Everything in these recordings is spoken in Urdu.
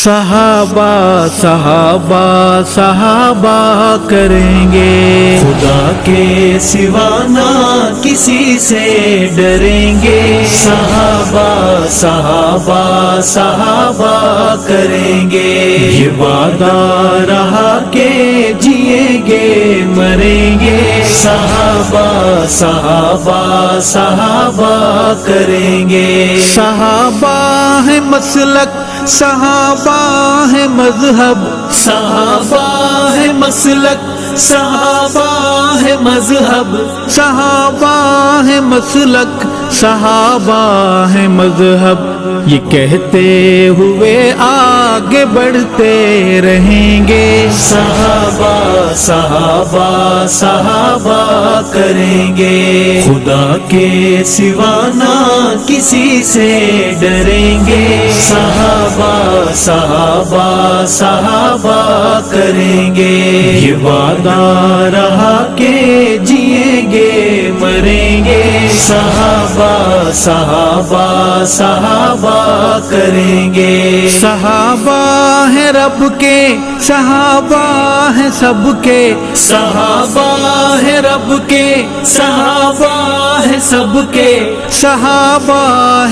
صحابہ صحابہ صحابہ کریں گے، خدا کے سوا نہ کسی سے ڈریں گے، صحابہ صحابہ صحابہ کریں گے، یہ وعدہ رہا کہ جئیں گے مریں گے، صحابہ صحابہ صحابہ کریں گے، صحابہ ہے مسلک صحابہ ہے مذہب، صحابہ ہے مسلک صحابہ ہے مذہب، صحابہ ہے مسلک صحابہ ہے مذہب، یہ کہتے ہوئے آگے بڑھتے رہیں گے، صحابہ صحابہ صحابہ کریں گے، خدا کے سوا نہ کسی سے ڈریں گے، صحابہ صحابہ صحابہ کریں گے، یہ وعدہ رہا کہ جئیں گے مریں گے، صحابہ صحابہ صحابہ کریں گے، صحابہ ہے رب کے صحابہ ہے سب کے، صحابہ ہے رب کے صحابہ ہے سب کے، صحابہ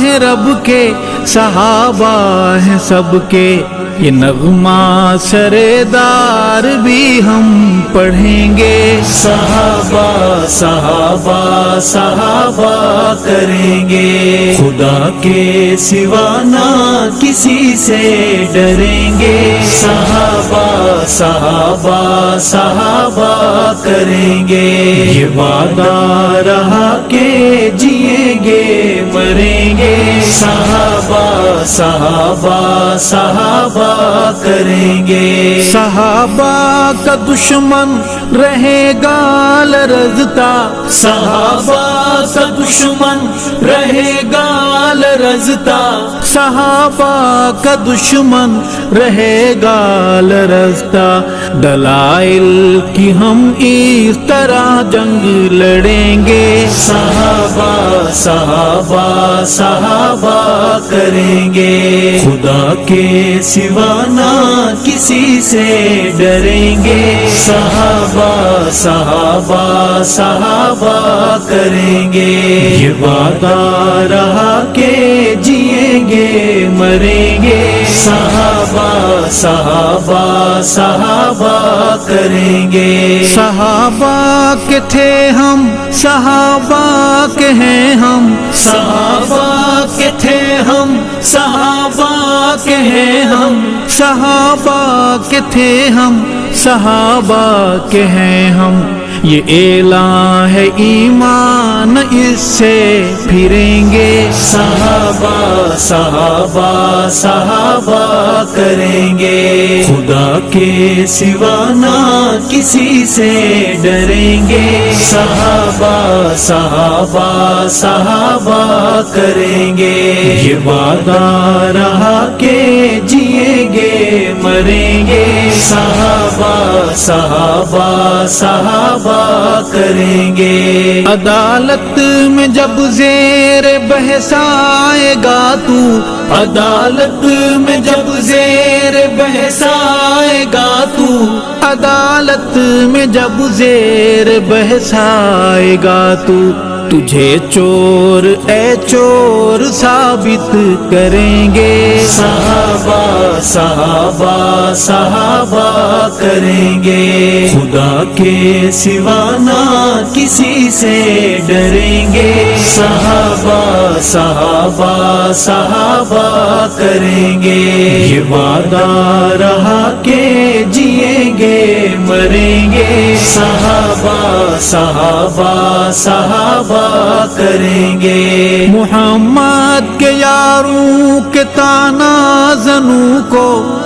ہے رب کے صحابہ ہے سب کے، یہ نغمہ سردار بھی ہم پڑھیں گے، صحابہ صحابہ صحابہ کریں گے، خدا کے سوا نہ کسی سے ڈریں گے، صحابہ صحابہ صحابہ کریں گے، یہ وعدہ رہا کہ جئیں گے مریں گے، صحابہ صحابہ صحابہ کریں گے، صحابہ کا دشمن رہے گا لرزتا، صحابہ کا دشمن رہے گا لرزتا، صحابہ کا دشمن رہے گا لرزتا، دلائل کی ہم اس طرح جنگ لڑیں گے، صحابہ صحابہ صحابہ کریں گے، خدا کے سوا نہ کسی سے ڈریں گے، صحابہ صحابہ صحابہ کریں گے، یہ وعدہ رہا کہ جئیں گے مریں گے، صحابہ صحابہ صحابہ کریں گے، صحابہ کے تھے ہم صحابہ کے ہیں ہم، صحابہ کے تھے ہم صحابہ کے ہیں ہم، صحابہ کے تھے ہم صحابہ کے ہیں ہم، یہ اعلان ہے ایمان اس سے پھریں گے، صحابہ صحابہ صحابہ کریں گے، خدا کے سوا نہ کسی سے ڈریں گے، صحابہ صحابہ صحابہ کریں گے، یہ وعدہ رہا کہ جئیں گے مریں گے، صحابہ صحابہ صحابہ کریں گے، عدالت میں جب زیر بحث آئے گا تو، عدالت میں جب زیر بحث آئے گا تو، عدالت میں جب زیر بحث آئے گا تو، تجھے چور اے چور ثابت کریں گے، صحابہ صحابہ صحابہ کریں گے، خدا کے سوا نہ کسی سے ڈریں گے، صحابہ صحابہ صحابہ کریں گے، یہ وعدہ رہا کہ جئیں گے مریں گے، صحابہ صحابہ صحابہ کریں گے، محمد کے یاروں کے تانا زنوں کو،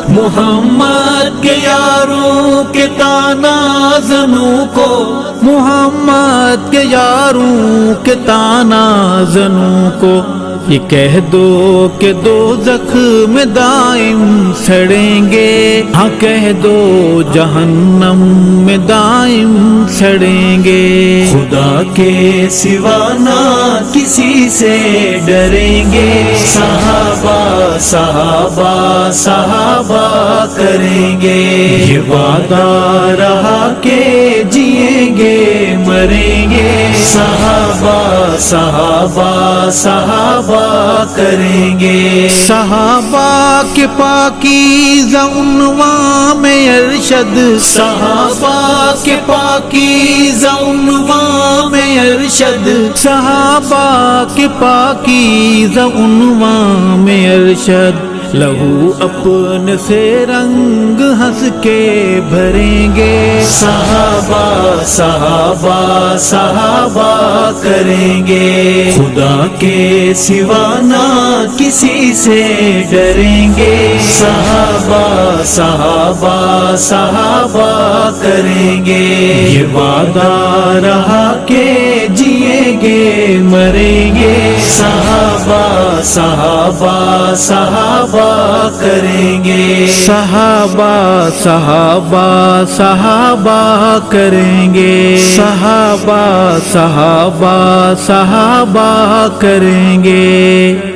محمد کے یاروں کے تانا زنوں کو، محمد کے یاروں کے تانا زنوں کو، یہ کہہ دو کہ دوزخ میں دائم سڑیں گے، ہاں کہہ دو جہنم میں دائم سڑیں گے۔ خدا کے سوا نہ کسی سے ڈریں گے، صحابہ صحابہ صحابہ کریں گے، یہ وعدہ رہا کہ جئیں گے مریں گے، صحابہ صحابہ صحابہ کریں گے۔ صحابہ کے پاکیزہ عنوان میں ارشد، صحابہ کے پاکیزہ عنوان میں ارشد، صحابہ کے پاکیزہ عنوان میں ارشد، لہو اپنے سے رنگ ہنس کے بھریں گے، صحابہ صحابہ صحابہ کریں گے، خدا کے سوا نہ کسی سے ڈریں گے، صحابہ صحابہ صحابہ کریں گے، یہ وعدہ رہا کہ جئیں گے مریں گے، صحابہ صحابہ صحابہ کریں گے، صحابہ صحابہ صحابہ کریں گے، صحابہ صحابہ صحابہ کریں گے۔